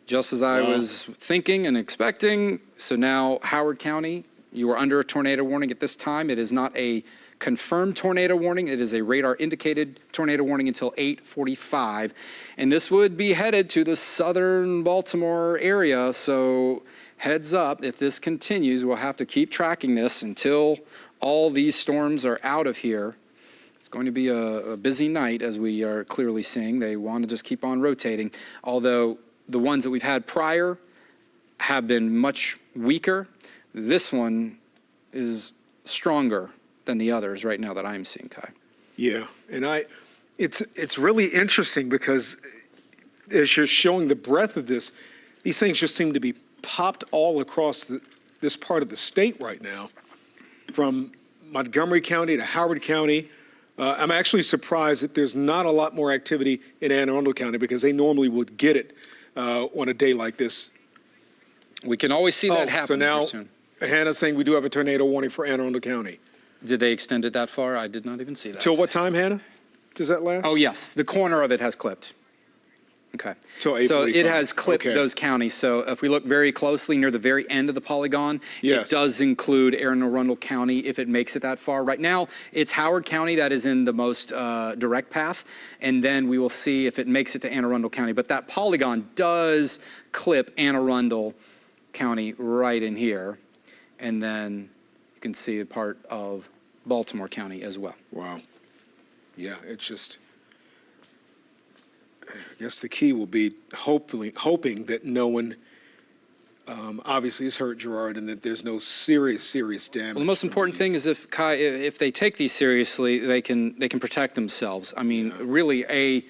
just as I was thinking and expecting. So now Howard County, you are under a tornado warning at this time. It is not a confirmed tornado warning. It is a radar indicated tornado warning until 8:45. And this would be headed to the southern Baltimore area. So heads up, if this continues, we'll have to keep tracking this until all these storms are out of here. It's going to be a busy night, as we are clearly seeing. They want to just keep on rotating, although the ones that we've had prior have been much weaker. This one is stronger than the others right now that I'm seeing, Kai. Yeah, and it's really interesting because as you're showing the breadth of this, these things just seem to be popped all across this part of the state right now, from Montgomery County to Howard County. I'm actually surprised that there's not a lot more activity in Anne Arundel County because they normally would get it on a day like this. We can always see that happen. So now soon. Hannah's saying we do have a tornado warning for Anne Arundel County. Did they extend it that far? I did not even see that. Till what time, Hannah? Does that last? Oh, yes. The corner of it has clipped. Okay. So it has clipped those counties. So if we look very closely near the very end of the polygon, yes, it does include Anne Arundel County if it makes it that far. Right now, it's Howard County that is in the most direct path, and then we will see if it makes it to Anne Arundel County. But that polygon does clip Anne Arundel County right in here, and then you can see a part of Baltimore County as well. Wow. Yeah, it's just, I guess the key will be hoping that no one obviously is hurt, Gerard, and that there's no serious damage. Well, the most important thing is if they take these seriously, they can protect themselves. I mean, really,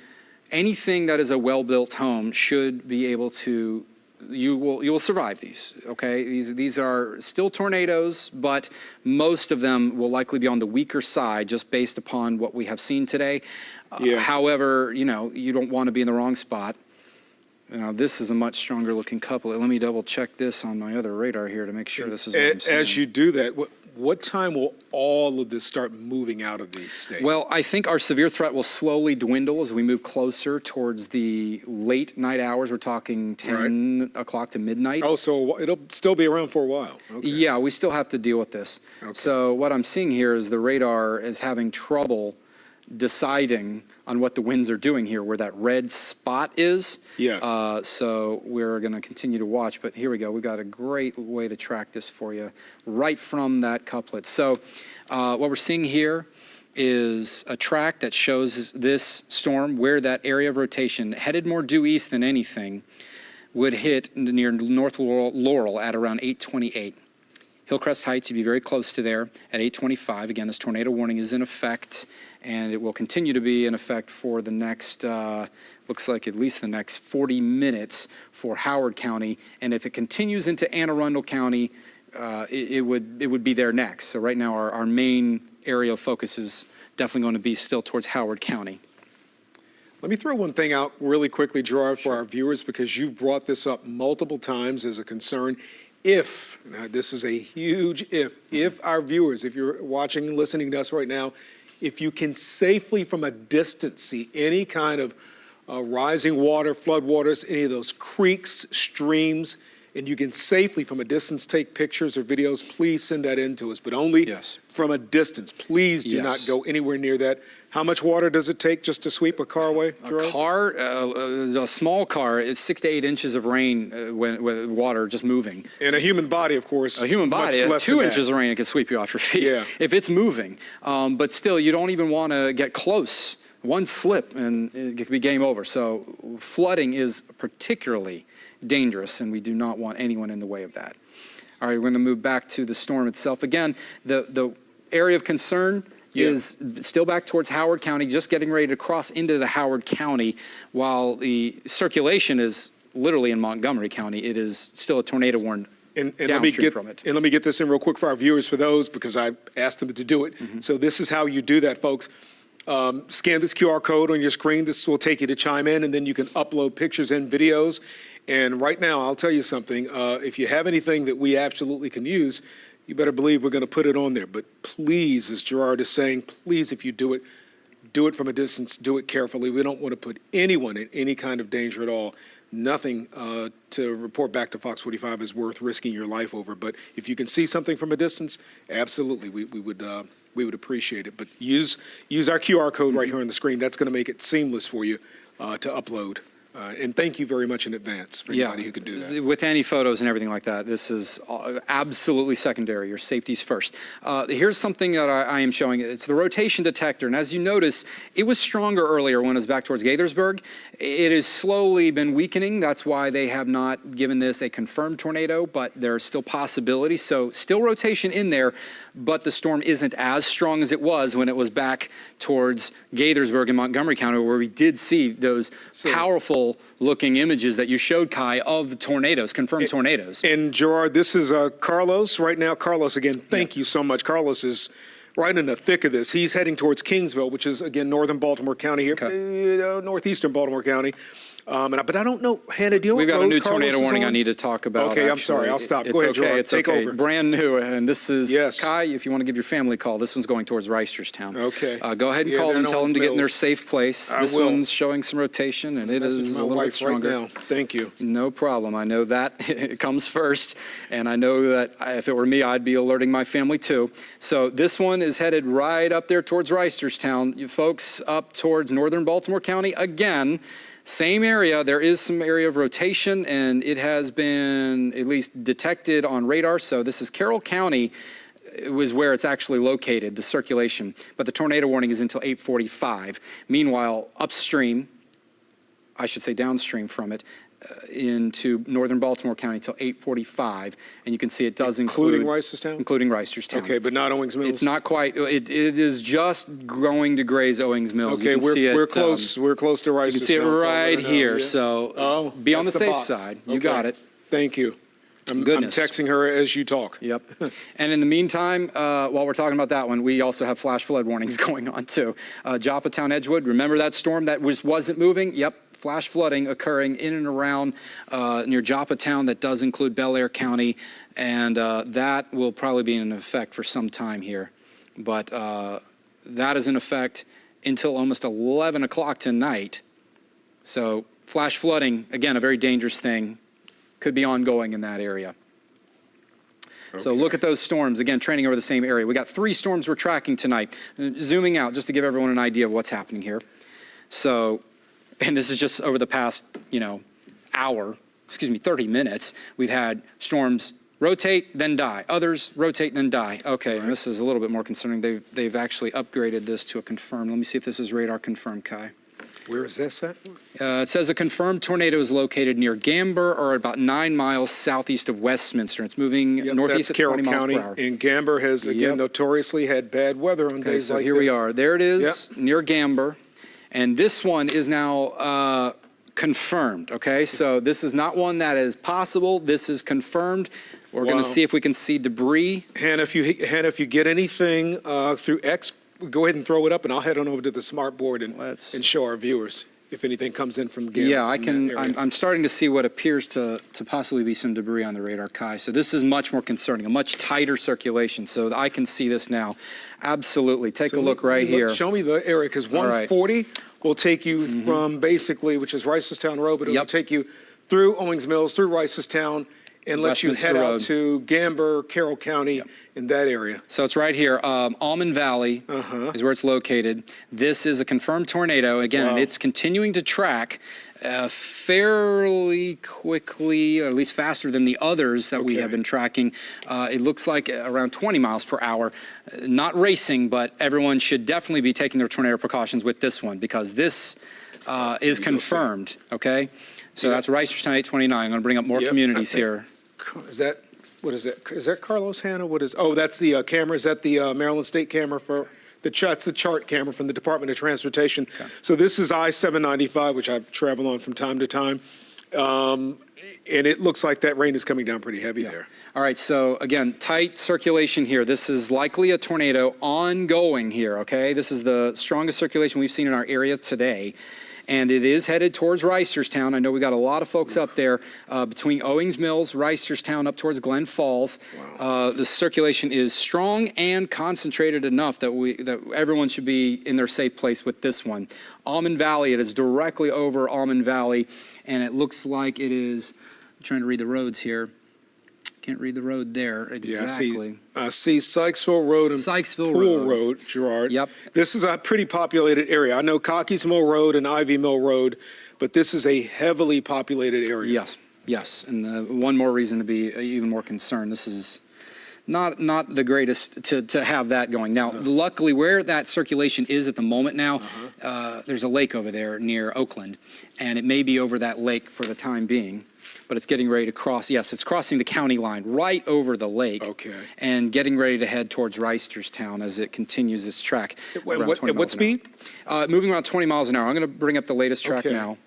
anything that is a well-built home should be able to. You will survive these, okay? These are still tornadoes, but most of them will likely be on the weaker side just based upon what we have seen today. However, you don't want to be in the wrong spot. Now, this is a much stronger looking couple. Let me double check this on my other radar here to make sure this is what I'm seeing. As you do that, what time will all of this start moving out of the state? Well, I think our severe threat will slowly dwindle as we move closer towards the late night hours. We're talking 10 o'clock to midnight. Oh, so it'll still be around for a while. Okay. Yeah, we still have to deal with this. Okay. So what I'm seeing here is the radar is having trouble deciding on what the winds are doing here, where that red spot is. Yes. So we're going to continue to watch, but here we go. We got a great way to track this for you right from that couplet. So what we're seeing here is a track that shows this storm where that area of rotation, headed more due east than anything, would hit near North Laurel at around 8:28. Hillcrest Heights, you'd be very close to there at 8:25. Again, this tornado warning is in effect, and it will continue to be in effect for the next, looks like at least the next 40 minutes for Howard County. And if it continues into Anne Arundel County, it would be there next. So right now, our main area of focus is definitely going to be still towards Howard County. Let me throw one thing out really quickly, Gerard, for our viewers, because you've brought this up multiple times as a concern. Now this is a huge if our viewers, if you're watching and listening to us right now, if you can safely from a distance see any kind of rising water, flood waters, any of those creeks, streams, and you can safely from a distance take pictures or videos, please send that in to us, but only from a distance. Please do not go anywhere near that. How much water does it take just to sweep a car away, Gerard? A small car, it's 6 to 8 inches of rain with water just moving. And a human body, of course. A human body, 2 inches of rain, it can sweep you off your feet if it's moving. But still, you don't even want to get close. One slip and it could be game over. So flooding is particularly dangerous, and we do not want anyone in the way of that. All right, we're going to move back to the storm itself. Again, the area of concern is still back towards Howard County, just getting ready to cross into the Howard County, while the circulation is literally in Montgomery County. It is still a tornado warning downstream from it. And let me get this in real quick for our viewers, for those, because I asked them to do it. So this is how you do that, folks. Scan this QR code on your screen. This will take you to chime in, and then you can upload pictures and videos. And right now, I'll tell you something. If you have anything that we absolutely can use, you better believe we're going to put it on there. But please, as Gerard is saying, please, if you do it from a distance, do it carefully. We don't want to put anyone in any kind of danger at all. nothing to report back to Fox 45 is worth risking your life over. But if you can see something from a distance, absolutely, we would appreciate it. But use our QR code right here on the screen. That's going to make it seamless for you to upload. And thank you very much in advance for anybody who can do that. With any photos and everything like that, this is absolutely secondary. Your safety's first. Here's something that I am showing. It's the rotation detector. And as you notice, it was stronger earlier when it was back towards Gaithersburg. It has slowly been weakening. That's why they have not given this a confirmed tornado, but there's still possibilities. So still rotation in there, but the storm isn't as strong as it was when it was back towards Gaithersburg in Montgomery County, where we did see those powerful looking images that you showed, Kai, of the tornadoes, confirmed tornadoes. And Gerard, this is Carlos right now. Carlos, again, thank you so much. Carlos is right in the thick of this. He's heading towards Kingsville, which is, again, northern Baltimore County here, northeastern Baltimore County. But I don't know, Hannah, do you know We've got a new Carlos tornado warning on? I need to talk about. Okay, I'm sorry. I'll stop. Go ahead, Gerard. It's Take okay. over. Brand new, and this is, Yes. Kai, if you want to give your family a call, this one's going towards Reisterstown. Okay. Go ahead and Yeah, call they're them, in tell them to get in their Owings safe place. I This will. one's showing some rotation, and it This is my a little bit wife stronger. right now. Thank you. No problem. I know that it comes first, and I know that if it were me, I'd be alerting my family too. So this one is headed right up there towards Reisterstown. You folks up towards northern Baltimore County, again, same area. There is some area of rotation, and it has been at least detected on radar. So this is Carroll County. It was where it's actually located, the circulation. But the tornado warning is until 8:45. Meanwhile, upstream, I should say downstream from it, into northern Baltimore County till 8:45, and you can see it does Including include Reisterstown? including Reisterstown. Okay, but not Owings Mills? It's not quite. It is just going to graze Owings Mills. Okay, You can see we're it, close. We're close to Reisterstown. You can see it right here. So Oh, be on the that's safe box. side. You Okay. got it. Thank you. I'm Goodness. texting her as you talk. Yep. And in the meantime, while we're talking about that one, we also have flash flood warnings going on too. Joppatown, Edgewood, remember that storm that wasn't moving? Yep. Flash flooding occurring in and around near Joppatown. That does include Bel Air County, and that will probably be in effect for some time here. But that is in effect until almost 11 o'clock tonight. So flash flooding, again, a very dangerous thing, could be ongoing in that area. So look at those storms, again, training over the same area. We got 3 storms we're tracking tonight. Zooming out, just to give everyone an idea of what's happening here. So, and this is just over the past, 30 minutes. We've had storms rotate, then die. Others rotate, then die. Okay, and this is a little bit more concerning. They've actually upgraded this to a confirmed. Let me see if this is radar confirmed, Kai. Where is this at? It says a confirmed tornado is located near Gamber, or about 9 miles southeast of Westminster. It's moving northeast That's at 20 Carroll miles County, per hour. and Gamber has, again, notoriously had bad weather on days So like here this. we are. There it is, near Gamber. And this one is now confirmed, okay? So this is not one that is possible. This is confirmed. We're going to see if we can see debris. Hannah, if you get anything through X, go ahead and throw it up, and I'll head on over to the smart board and show our viewers if anything comes in from Gamber. Yeah, I can. I'm starting to see what appears to possibly be some debris on the radar, Kai. So this is much more concerning, a much tighter circulation. So I can see this now. Absolutely. Take a look right here. Show me the area, because 140 will take you from basically, which is Reisterstown Road, but it'll take you through Owings Mills, through Reisterstown, and let you head out to Gamber, Carroll County, in that area. So it's right here. Almond Valley is where it's located. This is a confirmed tornado. Again, and it's continuing to track fairly quickly, or at least faster than the others that we have been tracking. It looks like around 20 miles per hour. Not racing, but everyone should definitely be taking their tornado precautions with this one, because this is confirmed, okay? So that's Reisterstown 829. I'm going to bring up more communities here. Is that, what is that? Is that Carlos, Hannah? What is, oh, that's the camera. Is that the Maryland State camera for, that's the chart camera from the Department of Transportation. So this is I-795, which I travel on from time to time. And it looks like that rain is coming down pretty heavy there. All right, so again, tight circulation here. This is likely a tornado ongoing here, okay? This is the strongest circulation we've seen in our area today. and it is headed towards Reisterstown. I know we got a lot of folks up there between Owings Mills, Reisterstown, up towards Glen Falls. The circulation is strong and concentrated enough that everyone should be in their safe place with this one. Almond Valley, it is directly over Almond Valley, and it looks like it is, I'm trying to read the roads here. Can't read the road there exactly. Yeah, I see Sykesville Road and Sykesville Pool Road, Gerard. Yep. This is a pretty populated area. I know Cockeys Mill Road and Ivy Mill Road, but this is a heavily populated area. Yes, yes, and one more reason to be even more concerned. This is not the greatest to have that going. Now, luckily, where that circulation is at the moment now, there's a lake over there near Oakland, and it may be over that lake for the time being. But it's getting ready to cross. Yes, it's crossing the county line right over the lake. Okay. And getting ready to head towards Reisterstown as it continues its track. At what speed? Moving around 20 miles an hour. I'm going to bring up the latest track Okay. now,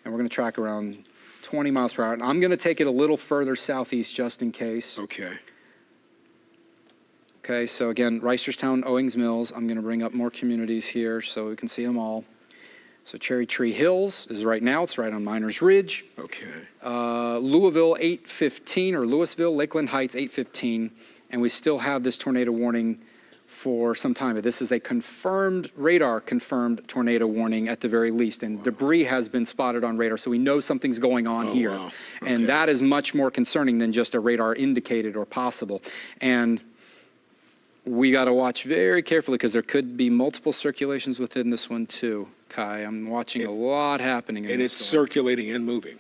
and we're going to track around 20 miles per hour. And I'm going to take it a little further southeast just in case. Okay. Okay, so again, Reisterstown, Owings Mills. I'm going to bring up more communities here so we can see them all. So Cherry Tree Hills is right now. It's right on Miners Ridge. Okay. Louisville 815 or Louisville, Lakeland Heights 815, and we still have this tornado warning for some time. But this is a radar confirmed tornado warning at the very least, and debris has been spotted on radar, so we know something's going on here. Wow. And that is much more concerning than just a radar indicated or possible. And we got to watch very carefully because there could be multiple circulations within this one too, Kai. I'm watching a lot happening in And this it's storm. circulating and moving.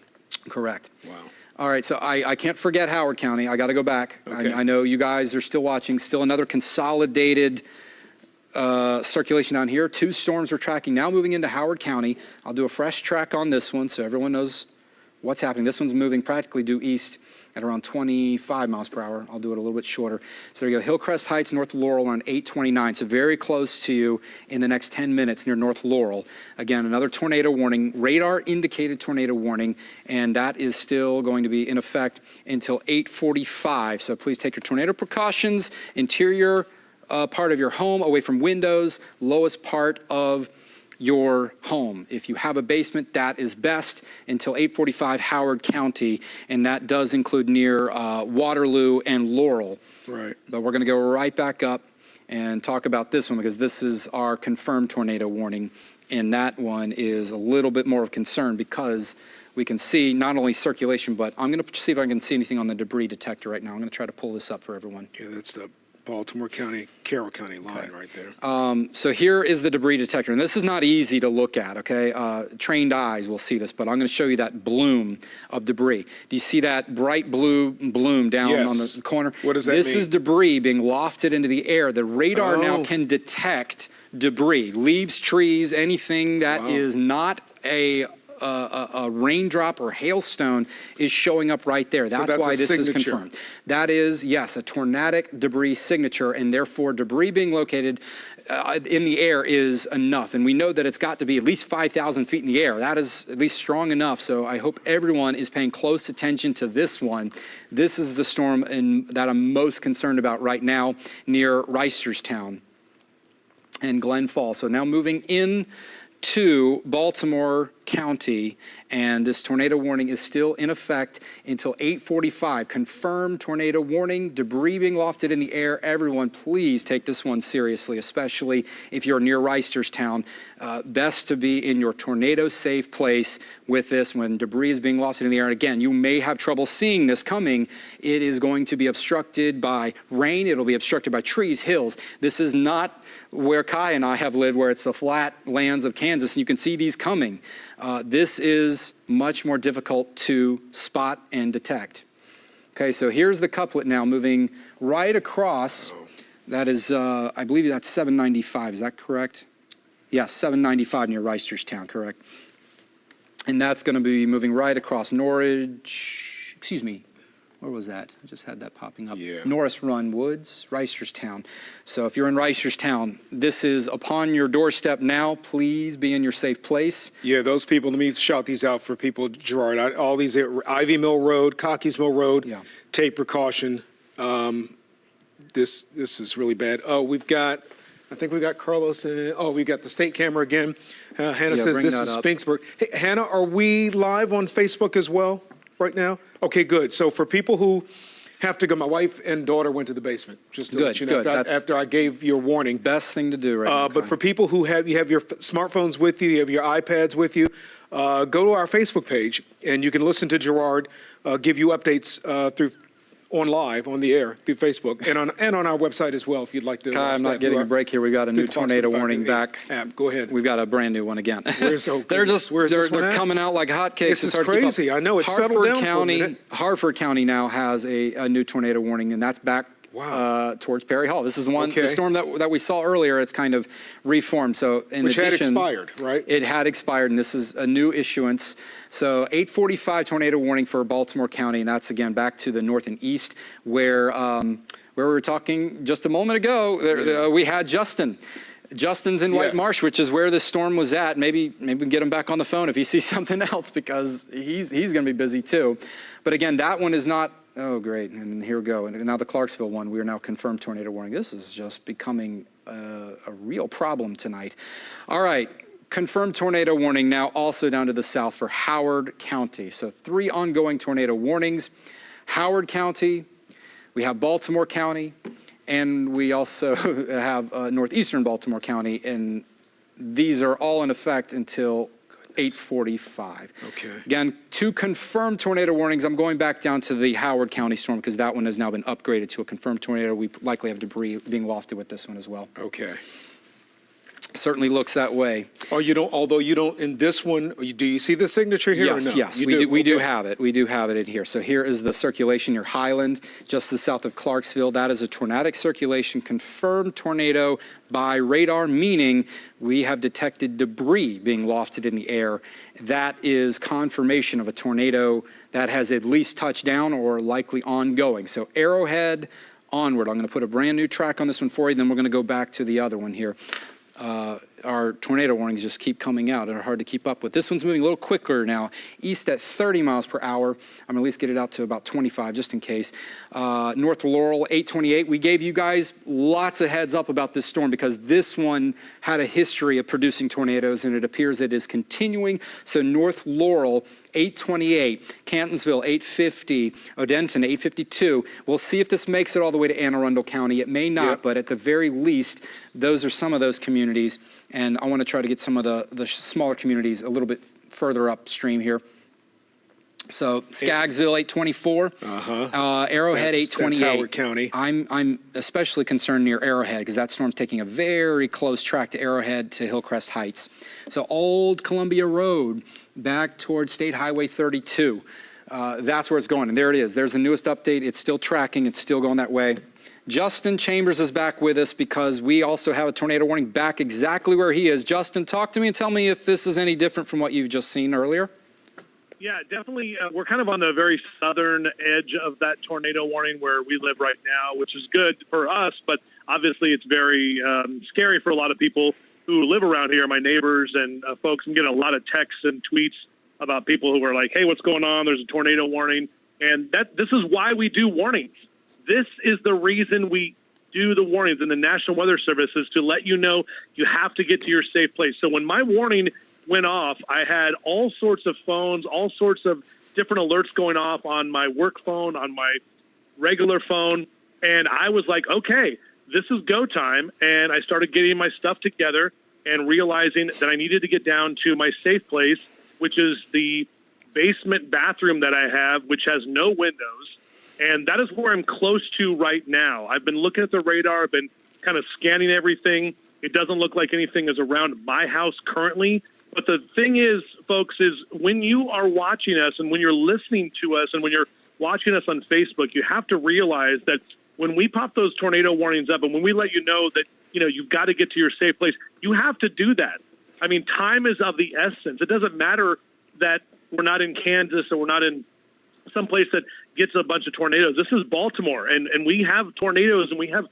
Correct. Wow. All right, so I can't forget Howard County. I got to go back. Okay. I know you guys are still watching. Still another consolidated circulation down here. 2 storms we're tracking now moving into Howard County. I'll do a fresh track on this one so everyone knows what's happening. This one's moving practically due east at around 25 miles per hour. I'll do it a little bit shorter. So there you go, Hillcrest Heights, North Laurel on 829. So very close to you in the next 10 minutes near North Laurel. Again, another tornado warning, radar indicated tornado warning, and that is still going to be in effect until 8:45. So please take your tornado precautions, interior part of your home, away from windows, lowest part of your home. If you have a basement, that is best until 8:45 Howard County, and that does include near Waterloo and Laurel. Right. But we're going to go right back up and talk about this one because this is our confirmed tornado warning, and that one is a little bit more of concern because we can see not only circulation, but I'm going to see if I can see anything on the debris detector right now. I'm going to try to pull this up for everyone. Yeah, that's the Baltimore County, Carroll County line right there. So here is the debris detector, and this is not easy to look at, okay? Trained eyes will see this, but I'm going to show you that bloom of debris. Do you see that bright blue bloom down Yes. on the corner? What does that This mean? is debris being lofted into the air. The radar now can detect debris, leaves, trees, anything that is not a raindrop or hailstone is showing up right there. That's that's why a this is signature. confirmed. That is, yes, a tornadic debris signature, and therefore debris being located in the air is enough. And we know that it's got to be at least 5,000 feet in the air. That is at least strong enough. So I hope everyone is paying close attention to this one. This is the storm that I'm most concerned about right now near Reisterstown and Glen Falls. So now moving in to Baltimore County, and this tornado warning is still in effect until 8:45. Confirmed tornado warning, debris being lofted in the air. Everyone, please take this one seriously, especially if you're near Reisterstown. Best to be in your tornado-safe place with this when debris is being lofted in the air. And again, you may have trouble seeing this coming. It is going to be obstructed by rain. It'll be obstructed by trees, hills. This is not where Kai and I have lived, where it's the flat lands of Kansas, and you can see these coming. This is much more difficult to spot and detect. Okay, so here's the couplet now moving right across. That is, I believe that's 795, is that correct? Yes, 795 near Reisterstown, correct. And that's going to be moving right across Norridge, excuse me, where was that? I just had that popping up. Yeah. Norris Run Woods, Reisterstown. So if you're in Reisterstown, this is upon your doorstep now. Please be in your safe place. Yeah, those people, let me shout these out for people, Gerard. All these, Ivy Mill Road, Cockeys Mill Road, Yeah. take precaution. This is really bad. Oh, we've got I think we got Carlos. We got the state camera again. Hannah says bring this that is up. Spinksburg. Hey, Hannah, are we live on Facebook as well right now? Okay, good. So for people who have to go, my wife and daughter went to the basement, just to let you know, after I gave your warning. Best thing to do right now. But for people who have your smartphones with you, you have your iPads with you, go to our Facebook page and you can listen to Gerard give you updates live on the air through Facebook and on our website as well if you'd like to. Kai, I'm not getting a break here. We got a new tornado warning back. App. Go ahead. We've got a brand new one again. Where's they're coming out like hotcakes. This is crazy. I know it's settled down for a minute. Hartford County now has a new tornado warning, and that's back towards Perry Hall. This is the storm that we saw earlier. It's kind of reformed. So which had expired, right? It had expired, and this is a new issuance. So 8:45 tornado warning for Baltimore County, and that's again back to the north and east where we were talking just a moment ago. We had Justin. Justin's in White Marsh, which is where this storm was at. Maybe we can get him back on the phone if he sees something else, because he's going to be busy too. But again, that one is not. Oh, great. And here we go. And now the Clarksville one, we are now confirmed tornado warning. This is just becoming a real problem tonight. All right. Confirmed tornado warning now also down to the south for Howard County. So 3 ongoing tornado warnings. Howard County, we have Baltimore County, and we also have northeastern Baltimore County. And these are all in effect until 8:45. Okay. Again, 2 confirmed tornado warnings. I'm going back down to the Howard County storm because that one has now been upgraded to a confirmed tornado. We likely have debris being lofted with this one as well. Okay. Certainly looks that way. Oh, you don't. Although you don't in this one. Do you see the signature here? Yes, or no? yes, we do have it. We do have it in here. So here is the circulation near Highland, just to the south of Clarksville. That is a tornadic circulation, confirmed tornado by radar, meaning we have detected debris being lofted in the air. That is confirmation of a tornado that has at least touched down or likely ongoing. So Arrowhead onward. I'm going to put a brand new track on this one for you, then we're going to go back to the other one here. Our tornado warnings just keep coming out and are hard to keep up with. This one's moving a little quicker now, east at 30 miles per hour. I'm going to at least get it out to about 25 just in case. North Laurel, 828. We gave you guys lots of heads up about this storm because this one had a history of producing tornadoes, and it appears it is continuing. So North Laurel, 828, Cantonsville, 850, Odenton, 852. We'll see if this makes it all the way to Anne Arundel County. It may not, but at the very least, those are some of those communities. And I want to try to get some of the smaller communities a little bit further upstream here. So Skaggsville, 824. Arrowhead, 828. That's Howard County. I'm especially concerned near Arrowhead because that storm's taking a very close track to Arrowhead to Hillcrest Heights. So Old Columbia Road back towards State Highway 32. That's where it's going. And there it is. There's the newest update. It's still tracking. It's still going that way. Justin Chambers is back with us because we also have a tornado warning back exactly where he is. Justin, talk to me and tell me if this is any different from what you've just seen earlier. Yeah, definitely. We're kind of on the very southern edge of that tornado warning where we live right now, which is good for us, but obviously it's very scary for a lot of people who live around here, my neighbors and folks. I'm getting a lot of texts and tweets about people who are like, hey, what's going on? There's a tornado warning. And this is why we do warnings. This is the reason we do the warnings in the National Weather Service, is to let you know you have to get to your safe place. So when my warning went off, I had all sorts of phones, all sorts of different alerts going off on my work phone, on my regular phone. And I was like, okay, this is go time. And I started getting my stuff together and realizing that I needed to get down to my safe place, which is the basement bathroom that I have, which has no windows. And that is where I'm close to right now. I've been looking at the radar. I've been kind of scanning everything. It doesn't look like anything is around my house currently. But the thing is, folks, is when you are watching us and when you're listening to us and when you're watching us on Facebook, you have to realize that when we pop those tornado warnings up and when we let you know that, you've got to get to your safe place, you have to do that. I mean, time is of the essence. It doesn't matter that we're not in Kansas or we're not in someplace that gets a bunch of tornadoes. This is Baltimore, and we have tornadoes, and we have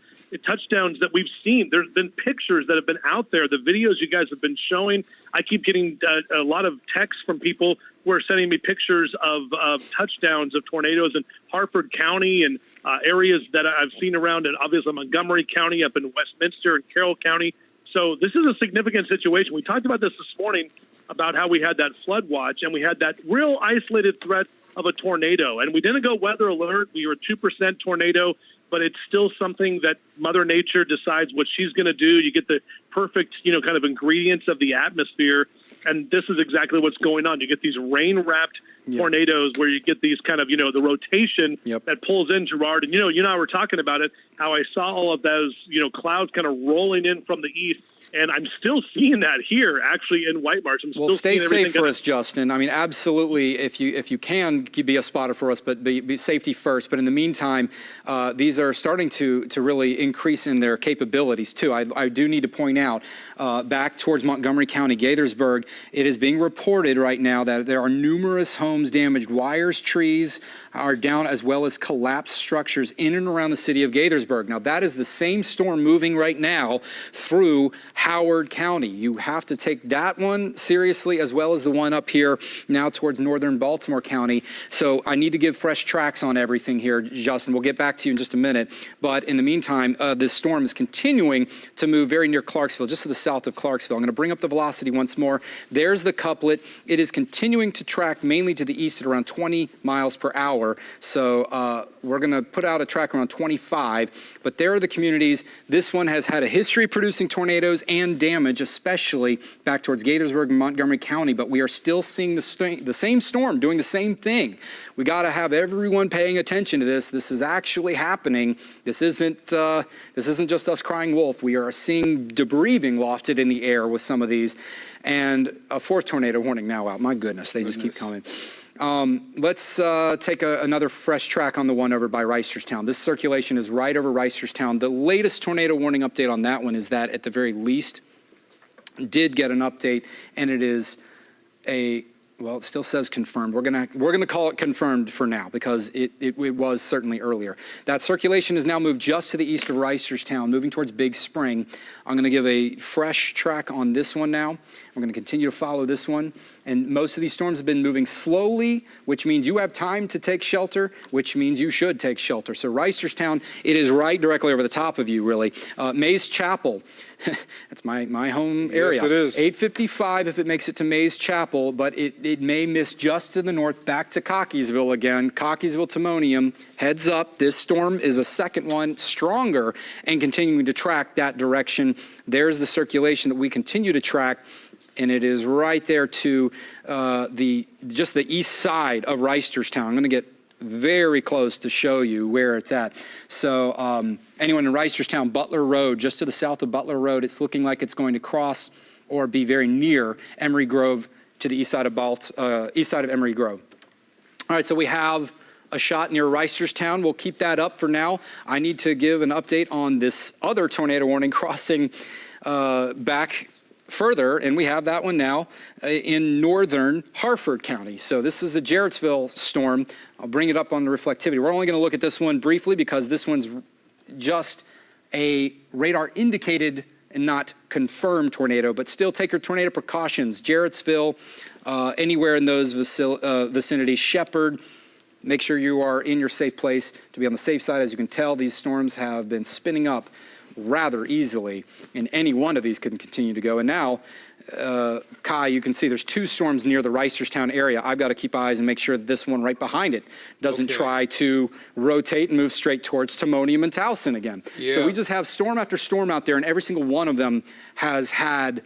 touchdowns that we've seen. There's been pictures that have been out there, the videos you guys have been showing. I keep getting a lot of texts from people who are sending me pictures of touchdowns of tornadoes in Harford County and areas that I've seen around, and obviously Montgomery County, up in Westminster and Carroll County. So this is a significant situation. We talked about this morning about how we had that flood watch and we had that real isolated threat of a tornado. And we didn't go weather alert. We were 2% tornado, but it's still something that Mother Nature decides what she's going to do. You get the perfect, kind of ingredients of the atmosphere. And this is exactly what's going on. You get these rain-wrapped tornadoes where you get these kind of, the rotation that pulls in, Gerard. And, you and I were talking about it, how I saw all of those, clouds kind of rolling in from the east. And I'm still seeing that here, actually, in White Marsh. I'm well, still stay seeing everything safe for us, Justin. I mean, absolutely, if you can, be a spotter for us, but be safety first. But in the meantime, these are starting to really increase in their capabilities, too. I do need to point out, back towards Montgomery County, Gaithersburg, it is being reported right now that there are numerous homes damaged. Wires, trees are down, as well as collapsed structures in and around the city of Gaithersburg. Now, that is the same storm moving right now through Howard County. You have to take that one seriously, as well as the one up here now towards northern Baltimore County. So I need to give fresh tracks on everything here, Justin. We'll get back to you in just a minute. But in the meantime, this storm is continuing to move very near Clarksville, just to the south of Clarksville. I'm going to bring up the velocity once more. There's the couplet. It is continuing to track mainly to the east at around 20 miles per hour. So we're going to put out a track around 25. But there are the communities. This one has had a history of producing tornadoes and damage, especially back towards Gaithersburg and Montgomery County, but we are still seeing the same storm doing the same thing. We got to have everyone paying attention to this. This is actually happening. This isn't just us crying wolf. We are seeing debris being lofted in the air with some of these, and a fourth tornado warning now out. My goodness, they just keep coming. Let's take another fresh track on the one over by Reisterstown. This circulation is right over Reisterstown. The latest tornado warning update on that one is that at the very least did get an update, and it is well, it still says confirmed. We're gonna call it confirmed for now because it was certainly earlier. That circulation has now moved just to the east of Reisterstown, moving towards Big Spring. I'm going to give a fresh track on this one now. We're going to continue to follow this one. And most of these storms have been moving slowly, which means you have time to take shelter, which means you should take shelter. So Reisterstown, it is right directly over the top of you, really. Mays Chapel, that's my home area. Yes, it is. 8:55 if it makes it to Mays Chapel, but it may miss just to the north, back to Cockeysville again. Cockeysville, Timonium, heads up. This storm is a second one, stronger, and continuing to track that direction. There's the circulation that we continue to track, and it is right there to just the east side of Reisterstown. I'm going to get very close to show you where it's at. So anyone in Reisterstown, Butler Road, just to the south of Butler Road, it's looking like it's going to cross or be very near Emery Grove to the east side of Emery Grove. All right, so we have a shot near Reisterstown. We'll keep that up for now. I need to give an update on this other tornado warning crossing back further, and we have that one now in northern Harford County. So this is a Jarrettsville storm. I'll bring it up on the reflectivity. We're only going to look at this one briefly because this one's just a radar indicated and not confirmed tornado, but still take your tornado precautions. Jarrettsville, anywhere in those vicinities, Shepherd, make sure you are in your safe place to be on the safe side. As you can tell, these storms have been spinning up rather easily, and any one of these can continue to go. And now, Kai, you can see there's two storms near the Reisterstown area. I've got to keep eyes and make sure that this one right behind it doesn't try to rotate and move straight towards Timonium and Towson again. Yeah. So we just have storm after storm out there, and every single one of them has had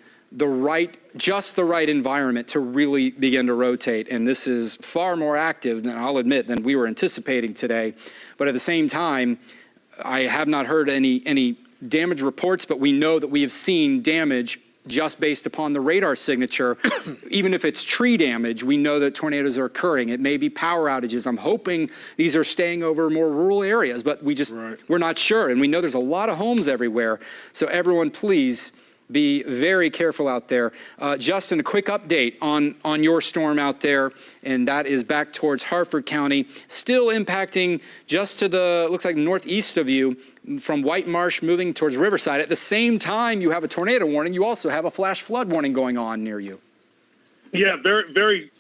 just the right environment to really begin to rotate. And this is far more active than, I'll admit, than we were anticipating today. But at the same time, I have not heard any damage reports, but we know that we have seen damage just based upon the radar signature. Even if it's tree damage, we know that tornadoes are occurring. It may be power outages. I'm hoping these are staying over more rural areas, but we're not sure. And we know there's a lot of homes everywhere. So everyone, please be very careful out there. Justin, a quick update on your storm out there, and that is back towards Harford County, still impacting just to the, looks like northeast of you, from White Marsh moving towards Riverside. At the same time you have a tornado warning, you also have a flash flood warning going on near you. Yeah, very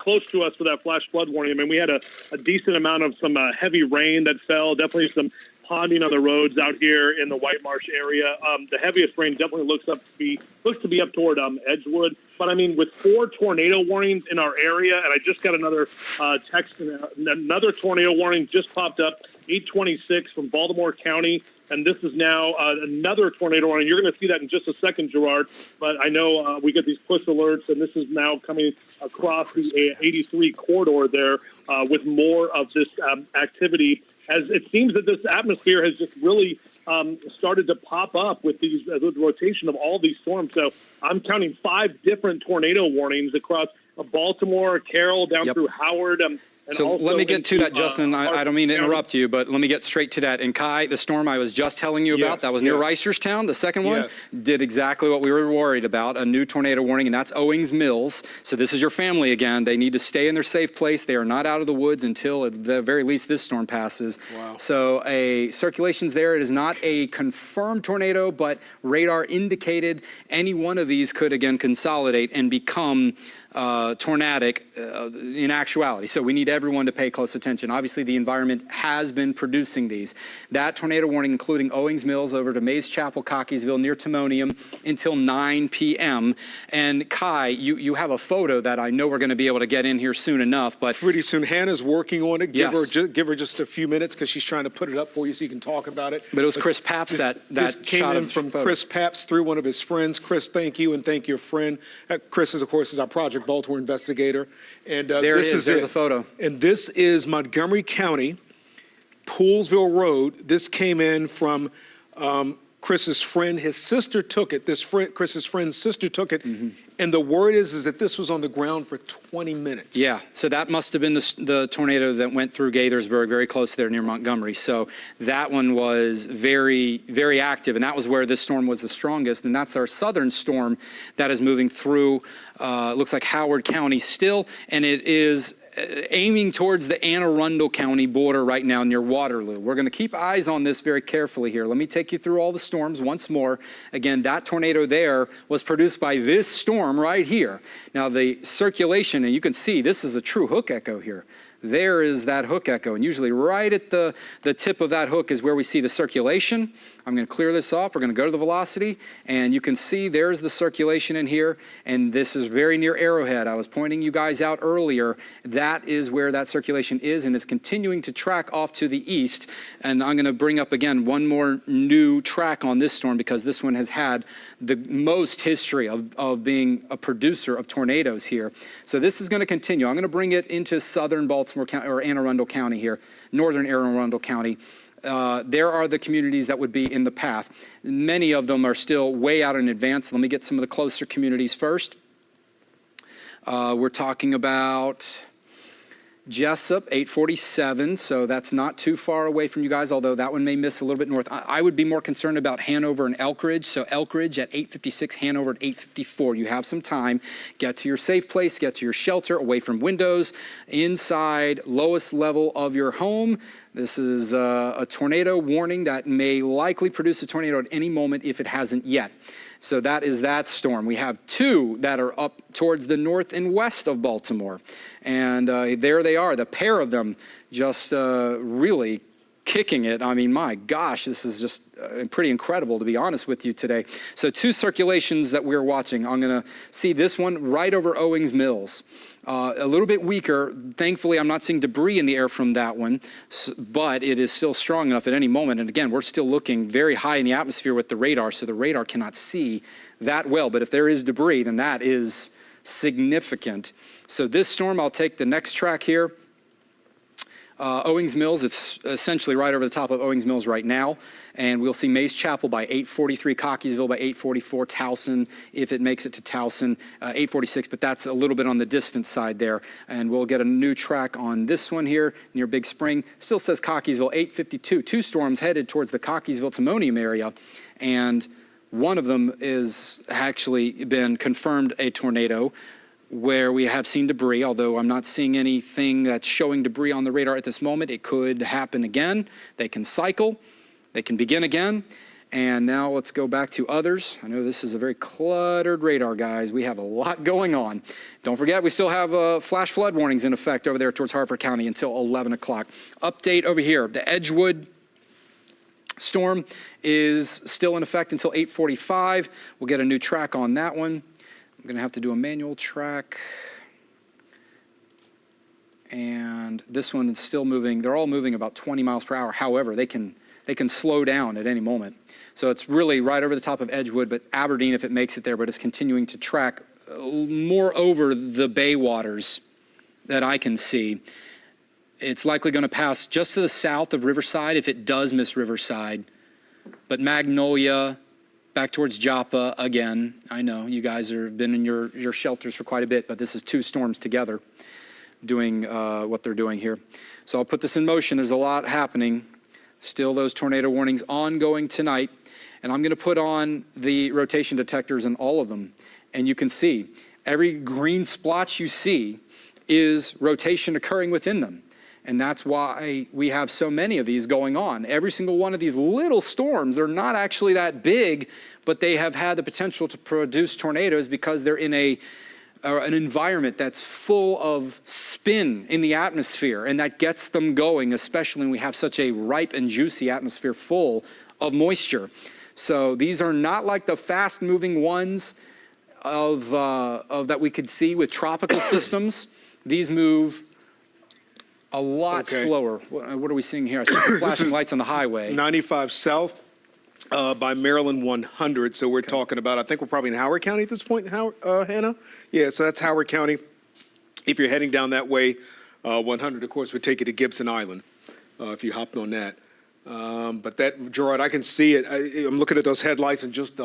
close to us for that flash flood warning. I mean, we had a decent amount of some heavy rain that fell, definitely some ponding on the roads out here in the White Marsh area. The heaviest rain definitely looks to be up toward Edgewood. But I mean, with 4 tornado warnings in our area, and I just got another text, another tornado warning just popped up, 826 from Baltimore County. And this is now another tornado warning. You're going to see that in just a second, Gerard. But I know we get these push alerts, and this is now coming across the 83 corridor there with more of this activity. As it seems that this atmosphere has just really started to pop up with these the rotation of all these storms. So I'm counting 5 different tornado warnings across Baltimore, Carroll, down through Howard. So let me get to that, Justin. I don't mean to interrupt you, but let me get straight to that. And Kai, the storm I was just telling you about, that was near Reisterstown, the second one, did exactly what we were worried about, a new tornado warning, and that's Owings Mills. So this is your family again. They need to stay in their safe place. They are not out of the woods until, at the very least, this storm passes. Wow. So a circulation's there. It is not a confirmed tornado, but radar indicated any one of these could, again, consolidate and become tornadic in actuality. So we need everyone to pay close attention. Obviously, the environment has been producing these. That tornado warning, including Owings Mills over to Mays Chapel, Cockeysville, near Timonium, until 9 p.m. And Kai, you have a photo that I know we're going to be able to get in here soon enough. But pretty soon, Hannah's working on it. Give her just a few minutes because she's trying to put it up for you so you can talk about it. But it was Chris Papps this came in from Chris Papps through one of his friends. Chris, thank you, and thank your friend. Chris, of course, is our Project Baltimore investigator. And there it is. There's a photo. And this is Montgomery County, Poolsville Road. This came in from Chris's friend. His sister took it. Chris's friend's sister took it. And the word is that this was on the ground for 20 minutes. Yeah, so that must have been the tornado that went through Gaithersburg, very close there near Montgomery. So that one was very, very active, and that was where this storm was the strongest. And that's our southern storm that is moving through, looks like Howard County still, and it is aiming towards the Anne Arundel County border right now near Waterloo. We're going to keep eyes on this very carefully here. Let me take you through all the storms once more. Again, that tornado there was produced by this storm right here. Now the circulation, and you can see this is a true hook echo here. There is that hook echo, and usually right at the tip of that hook is where we see the circulation. I'm going to clear this off. We're going to go to the velocity, and you can see there's the circulation in here, and this is very near Arrowhead. I was pointing you guys out earlier. That is where that circulation is, and it's continuing to track off to the east. And I'm going to bring up again one more new track on this storm because this one has had the most history of being a producer of tornadoes here. So this is going to continue. I'm going to bring it into southern Baltimore County, or Anne Arundel County here, northern Anne Arundel County. There are the communities that would be in the path. Many of them are still way out in advance. Let me get some of the closer communities first. We're talking about Jessup, 847, so that's not too far away from you guys, although that one may miss a little bit north. I would be more concerned about Hanover and Elkridge. So Elkridge at 856, Hanover at 854. You have some time. Get to your safe place, get to your shelter, away from windows, inside, lowest level of your home. This is a tornado warning that may likely produce a tornado at any moment if it hasn't yet. So that is that storm. We have 2 that are up towards the north and west of Baltimore. And there they are, the pair of them just really kicking it. I mean, my gosh, this is just pretty incredible, to be honest with you today. So 2 circulations that we're watching. I'm going to see this one right over Owings Mills. A little bit weaker. Thankfully, I'm not seeing debris in the air from that one, but it is still strong enough at any moment. And again, we're still looking very high in the atmosphere with the radar, so the radar cannot see that well. But if there is debris, then that is significant. So this storm, I'll take the next track here. Owings Mills, it's essentially right over the top of Owings Mills right now. And we'll see Mays Chapel by 8:43, Cockeysville by 8:44, Towson, if it makes it to Towson, 8:46, but that's a little bit on the distant side there. And we'll get a new track on this one here near Big Spring. Still says Cockeysville, 8:52. 2 storms headed towards the Cockeysville-Timonium area. And One of them is actually been confirmed a tornado where we have seen debris, although I'm not seeing anything that's showing debris on the radar at this moment. It could happen again. They can cycle. They can begin again. And now let's go back to others. I know this is a very cluttered radar, guys. We have a lot going on. Don't forget, we still have flash flood warnings in effect over there towards Harford County until 11 o'clock. Update over here. The Edgewood storm is still in effect until 8:45. We'll get a new track on that one. I'm going to have to do a manual track. And this one is still moving. They're all moving about 20 miles per hour. However, they can slow down at any moment. So it's really right over the top of Edgewood, but Aberdeen if it makes it there, but it's continuing to track more over the bay waters that I can see. It's likely going to pass just to the south of Riverside if it does miss Riverside. But Magnolia, back towards Joppa again. I know you guys have been in your shelters for quite a bit, but this is two storms together doing what they're doing here. So I'll put this in motion. There's a lot happening. Still those tornado warnings ongoing tonight. And I'm going to put on the rotation detectors in all of them. And you can see every green splotch you see is rotation occurring within them. And that's why we have so many of these going on. Every single one of these little storms, they're not actually that big, but they have had the potential to produce tornadoes because they're in an environment that's full of spin in the atmosphere, and that gets them going, especially when we have such a ripe and juicy atmosphere full of moisture. So these are not like the fast-moving ones of that we could see with tropical systems. These move a lot slower. What are we seeing here? I see some flashing lights on the highway. 95 south by Maryland 100. So we're talking about, I think we're probably in Howard County at this point, Hannah? Yeah, so that's Howard County. If you're heading down that way, 100, of course, would take you to Gibson Island if you hopped on that. But that, Gerard, I can see it. I'm looking at those headlights and just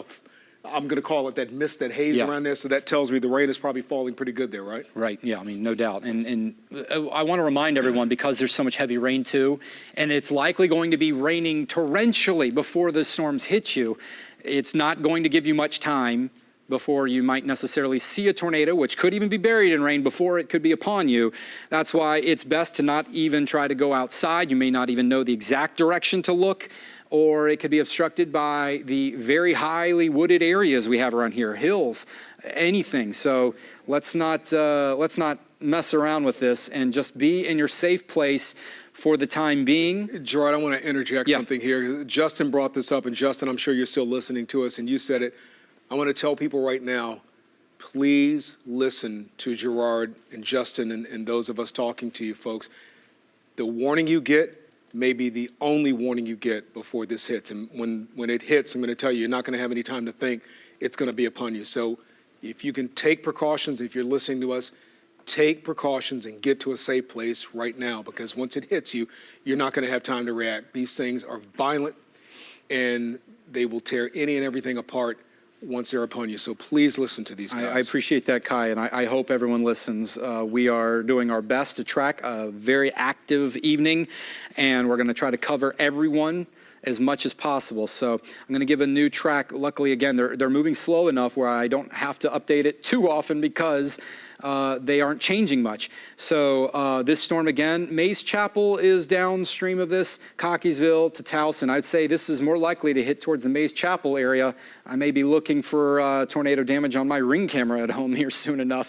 I'm going to call it that mist, that haze around there. So that tells me the rain is probably falling pretty good there, right? Right. Yeah. I mean, no doubt. And I want to remind everyone, because there's so much heavy rain too, and it's likely going to be raining torrentially before the storms hit you. It's not going to give you much time before you might necessarily see a tornado, which could even be buried in rain before it could be upon you. That's why it's best to not even try to go outside. You may not even know the exact direction to look, or it could be obstructed by the very highly wooded areas we have around here, hills, anything. So let's not mess around with this and just be in your safe place for the time being. Gerard, I want to interject something here. Justin brought this up, and Justin, I'm sure you're still listening to us, and you said it. I want to tell people right now, please listen to Gerard and Justin and those of us talking to you folks. The warning you get may be the only warning you get before this hits. And when it hits, I'm going to tell you, you're not going to have any time to think. It's going to be upon you. So if you can take precautions, if you're listening to us, take precautions and get to a safe place right now, because once it hits you, you're not going to have time to react. These things are violent, and they will tear any and everything apart once they're upon you. So please listen to these guys. I appreciate that, Kai, and I hope everyone listens. We are doing our best to track a very active evening, and we're going to try to cover everyone as much as possible. So I'm going to give a new track. Luckily, again, they're moving slow enough where I don't have to update it too often because they aren't changing much. So this storm again, Mays Chapel is downstream of this, Cockeysville to Towson. I'd say this is more likely to hit towards the Mays Chapel area. I may be looking for tornado damage on my Ring camera at home here soon enough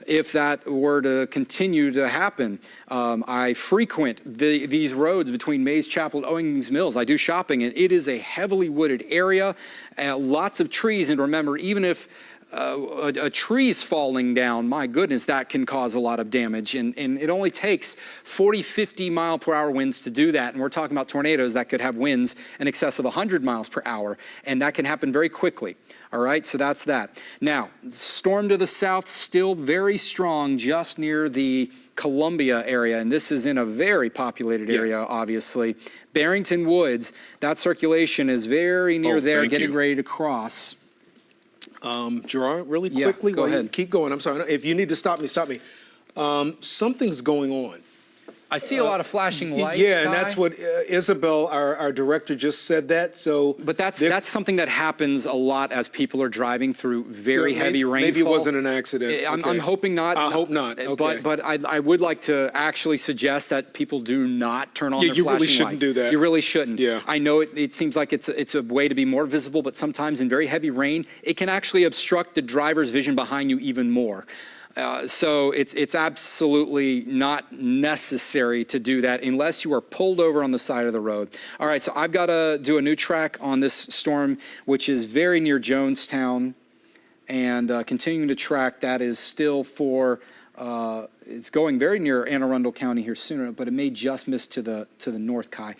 if that were to continue to happen. I frequent these roads between Mays Chapel and Owings Mills. I do shopping, and it is a heavily wooded area, lots of trees. And remember, even if a tree's falling down, my goodness, that can cause a lot of damage. And it only takes 40, 50 mile per hour winds to do that. And we're talking about tornadoes that could have winds in excess of 100 miles per hour. And that can happen very quickly. All right, so that's that. Now, storm to the south, still very strong, just near the Columbia area. And this is in a very populated area, obviously. Barrington Woods, that circulation is very near there, getting ready to cross. Gerard, really quickly, go ahead. Keep going. I'm sorry. If you need to stop me, stop me. Something's going on I see a lot of flashing lights. Yeah, and Guy. that's what Isabel, our director, just said that. So, But that's something that happens a lot as people are driving through very heavy rainfall. Maybe it wasn't an accident. I'm hoping not. I hope not. Okay. But I would like to actually suggest that people do not turn on their you flashing really shouldn't lights. do that. You really shouldn't. Yeah. I know it seems like it's a way to be more visible, but sometimes in very heavy rain, it can actually obstruct the driver's vision behind you even more. So it's absolutely not necessary to do that unless you are pulled over on the side of the road. All right, so I've got to do a new track on this storm, which is very near Jonestown, and continuing to track that is still for, it's going very near Anne Arundel County here sooner, but it may just miss to the north, Kai.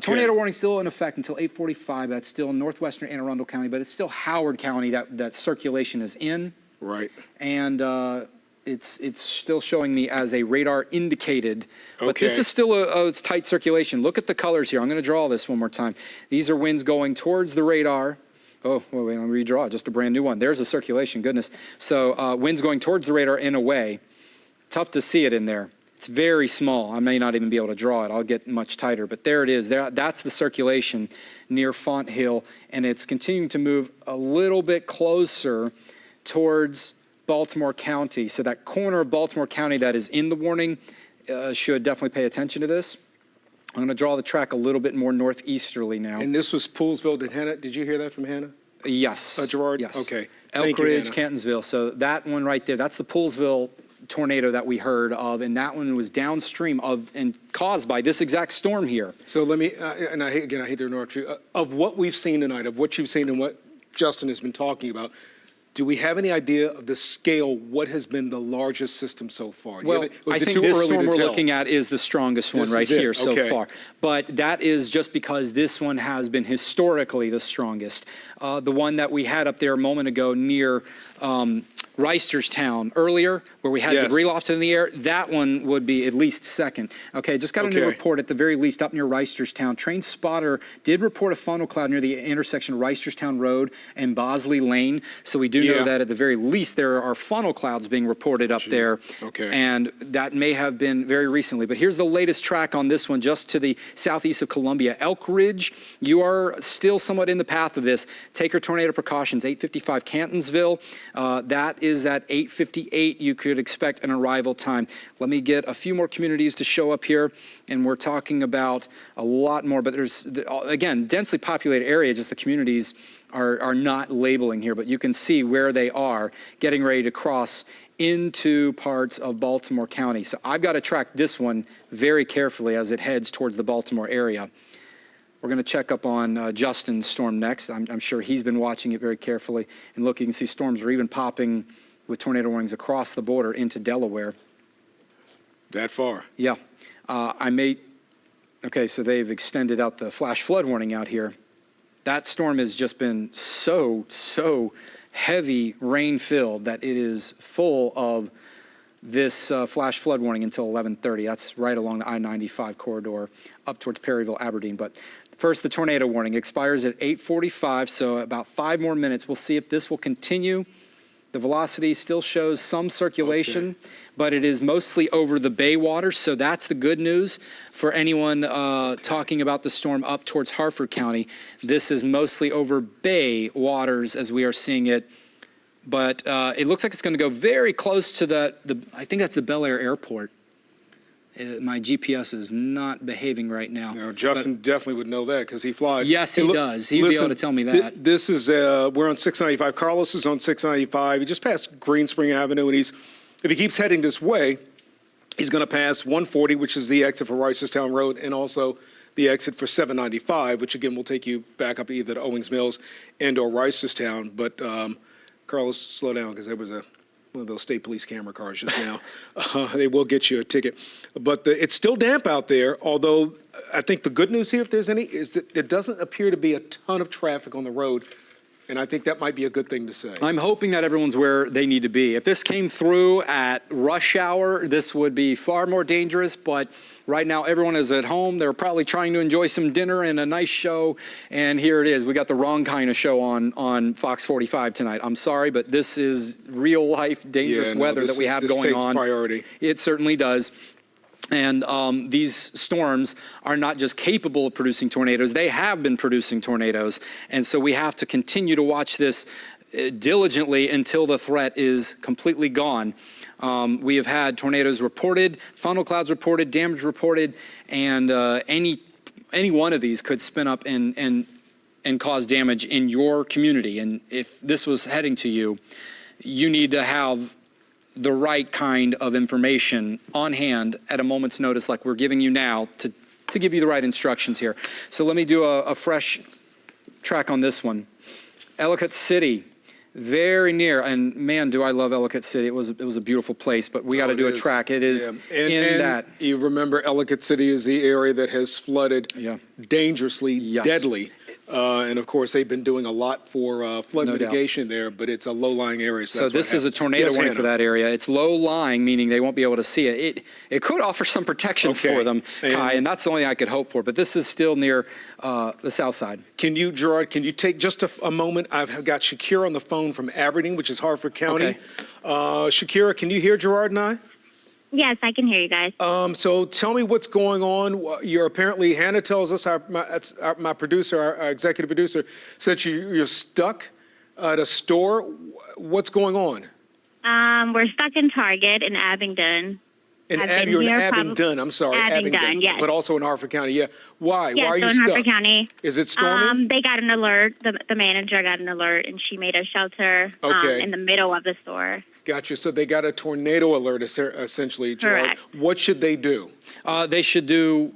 Tornado warning still in effect until 8:45. That's still in northwestern Anne Arundel County, but it's still Howard County that circulation is in. Right. And it's still showing me as a radar indicated, but this Okay. is still it's tight circulation. Look at the colors here. I'm going to draw this one more time. These are winds going towards the radar. Oh, wait, let me redraw just a brand new one. There's the circulation, goodness. So winds going towards the radar in a way. Tough to see it in there. It's very small. I may not even be able to draw it. I'll get much tighter, but there it is. That's the circulation near Font Hill, and it's continuing to move a little bit closer towards Baltimore County. So that corner of Baltimore County that is in the warning should definitely pay attention to this. I'm going to draw the track a little bit more northeasterly now. And this was Poolsville. Did you hear that from Hannah? Yes. Gerard? Yes. Okay. Elk Thank you, Ridge, Hannah. Cantonsville. So that one right there, that's the Poolsville tornado that we heard of, and that one was downstream of and caused by this exact storm here. So let me, and I hate to interrupt you, of what we've seen tonight, of what you've seen and what Justin has been talking about, do we have any idea of the scale, what has been the largest system so far? Well, I think this storm we're looking at is the strongest one right here so far. But that is just because this one has been historically the strongest. The one that we had up there a moment ago near Reisterstown earlier, where we had debris loft in the air, that one would be at least second. Okay, just got a new report at the very least up near Reisterstown. Train spotter did report a funnel cloud near the intersection of Reisterstown Road and Bosley Lane. So we do know that at the very least there are funnel clouds being reported up there. Okay. And that may have been very recently. But here's the latest track on this one, just to the southeast of Columbia. Elk Ridge, you are still somewhat in the path of this. Take your tornado precautions, 8:55 Cantonsville. That is at 8:58. You could expect an arrival time. Let me get a few more communities to show up here, and we're talking about a lot more. But there's, again, densely populated area, just the communities are not labeling here, but you can see where they are getting ready to cross into parts of Baltimore County. So I've got to track this one very carefully as it heads towards the Baltimore area. We're going to check up on Justin's storm next. I'm sure he's been watching it very carefully. And look, you can see storms are even popping with tornado warnings across the border into Delaware. That far? Yeah. Okay, so they've extended out the flash flood warning out here. That storm has just been so heavy rain filled that it is full of this flash flood warning until 11:30. That's right along the I-95 corridor up towards Perryville, Aberdeen. But first, the tornado warning expires at 8:45, so about 5 more minutes. We'll see if this will continue. The velocity still shows some circulation, but it is mostly over the bay waters, so that's the good news for anyone talking about the storm up towards Harford County. This is mostly over bay waters as we are seeing it, but it looks like it's going to go very close to I think that's the Bel Air Airport. My GPS is not behaving right now. No, Justin definitely would know that because he flies. Yes, he does. He'd be able to tell me that. This is, we're on 695. Carlos is on 695. He just passed Green Spring Avenue, and if he keeps heading this way, he's going to pass 140, which is the exit for Reisterstown Road, and also the exit for 795, which again will take you back up either to Owings Mills and or Reisterstown. But Carlos, slow down because there was one of those state police camera cars just now. They will get you a ticket. But it's still damp out there, although I think the good news here, if there's any, is that there doesn't appear to be a ton of traffic on the road, and I think that might be a good thing to say. I'm hoping that everyone's where they need to be. If this came through at rush hour, this would be far more dangerous, but right now everyone is at home. They're probably trying to enjoy some dinner and a nice show, and here it is. We got the wrong kind of show on Fox 45 tonight. I'm sorry, but this is real-life dangerous weather that we have going on. This takes priority. It certainly does. And these storms are not just capable of producing tornadoes, they have been producing tornadoes. And so we have to continue to watch this diligently until the threat is completely gone. We have had tornadoes reported, funnel clouds reported, damage reported, and any one of these could spin up and cause damage in your community. And if this was heading to you, you need to have the right kind of information on hand at a moment's notice like we're giving you now to give you the right instructions here. So let me do a fresh track on this one. Ellicott City, very near, and man, do I love Ellicott City. It was a beautiful place, but we got to do a track. It is in that. You remember Ellicott City is the area that has flooded dangerously, Yes. deadly. And of course, they've been doing a lot for flood mitigation there, but it's a low-lying area. So this is a tornado warning for that area. It's low-lying, meaning they won't be able to see it. It could offer some protection for them, Kai, and that's the only thing I could hope for. But this is still near the south side. Can you, Gerard, can you take just a moment? I've got Shakira on the phone from Aberdeen, which is Harford County. Shakira, can you hear Gerard and I? Yes, I can hear you guys. So tell me what's going on. You're apparently, Hannah tells us, my producer, our executive producer, said you're stuck at a store. What's going on? We're stuck in Target in Abingdon. You're in Abingdon, I'm sorry. Abingdon, yes. But also in Harford County, yeah. Why? Yeah, Why are so you in stuck? Harford County. Is it storming? They got an alert. The manager got an alert, and she made a shelter in the middle of the store. Gotcha. So they got a tornado alert, essentially, Gerard. Correct. What should they do? They should do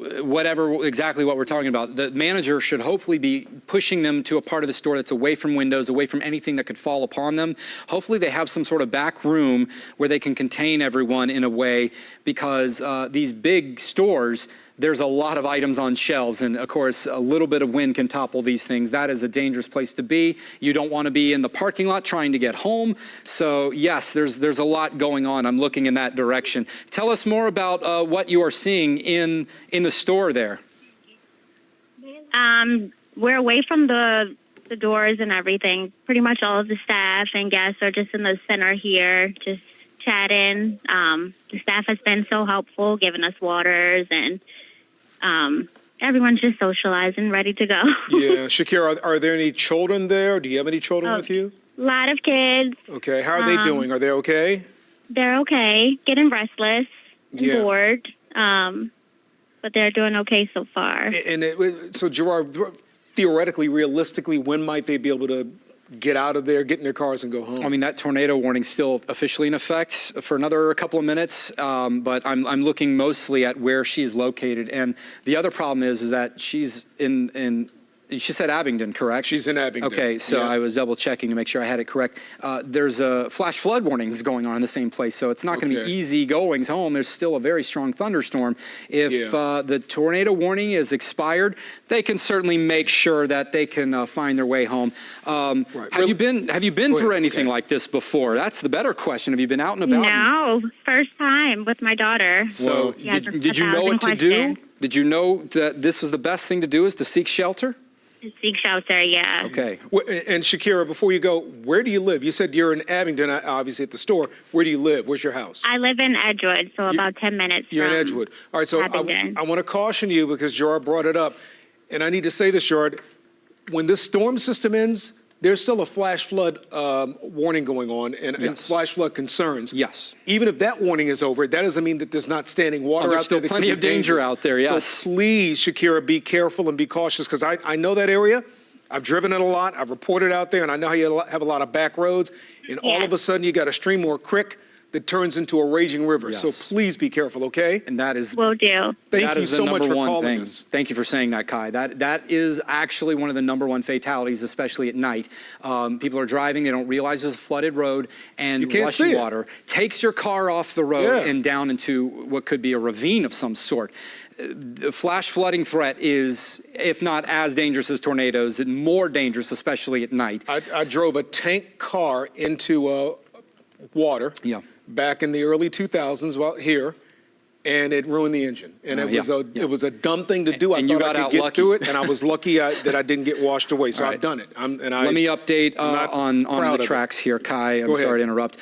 exactly what we're talking about. The manager should hopefully be pushing them to a part of the store that's away from windows, away from anything that could fall upon them. Hopefully they have some sort of back room where they can contain everyone in a way, because these big stores, there's a lot of items on shelves, and of course, a little bit of wind can topple these things. That is a dangerous place to be. You don't want to be in the parking lot trying to get home. So yes, there's a lot going on. I'm looking in that direction. Tell us more about what you are seeing in the store there. We're away from the doors and everything. Pretty much all of the staff and guests are just in the center here, just chatting. The staff has been so helpful, giving us waters, and everyone's just socializing, ready to go. Yeah, Shakira, are there any children there? Do you have any children with you? A lot of kids. Okay, how are they doing? Are they okay? They're okay, getting restless and bored, but they're doing okay so far. So, Gerard, theoretically, realistically, when might they be able to get out of there, get in their cars, and go home? I mean, that tornado warning's still officially in effect for another couple of minutes, but I'm looking mostly at where she's located. And the other problem is that she's in she said Abingdon, correct? She's in Abingdon. Okay, so I was double checking to make sure I had it correct. There's flash flood warnings going on in the same place, so it's not going to be easy goings home. There's still a very strong thunderstorm. If the tornado warning is expired, they can certainly make sure that they can find their way home. Have you been through anything like this before? That's the better question. Have you been out and about? No, first time with my daughter. So did you know what to do? Did you know that this is the best thing to do, is to seek shelter? Seek shelter, yeah. Okay. And Shakira, before you go, where do you live? You said you're in Abingdon, obviously at the store. Where do you live? Where's your house? I live in Edgewood, so about 10 minutes You're from in Edgewood. All right, so I want to caution you, because Gerard brought it up, and I need to say this, Gerard. When this storm system ends, there's still a flash flood warning going on and flash flood concerns. Yes. Even if that warning is over, that doesn't mean that there's not standing water out there. There's still plenty of danger out there, yes. So please, Shakira, be careful and be cautious, because I know that area. I've driven it a lot. I've reported out there, and I know how you have a lot of back roads. And all of a sudden, you got a stream or a creek that turns into a raging river. Yes. So please be careful, okay? And that is... Will do. Thank you so much for calling us. Thank you for saying that, Kai. That is actually one of the number one fatalities, especially at night. People are driving, they don't realize there's a flooded road, and rushing water takes your car off the road and down into what could be a ravine of some sort. The flash flooding threat is, if not as dangerous as tornadoes, and more dangerous, especially at night. I drove a tank car into water back in the early 2000s here, and it ruined the engine. And it was a dumb thing to do. I thought I could get through it, and I was lucky that I didn't get washed away. So I've done it. Let me update on the tracks here, Kai. I'm sorry to interrupt.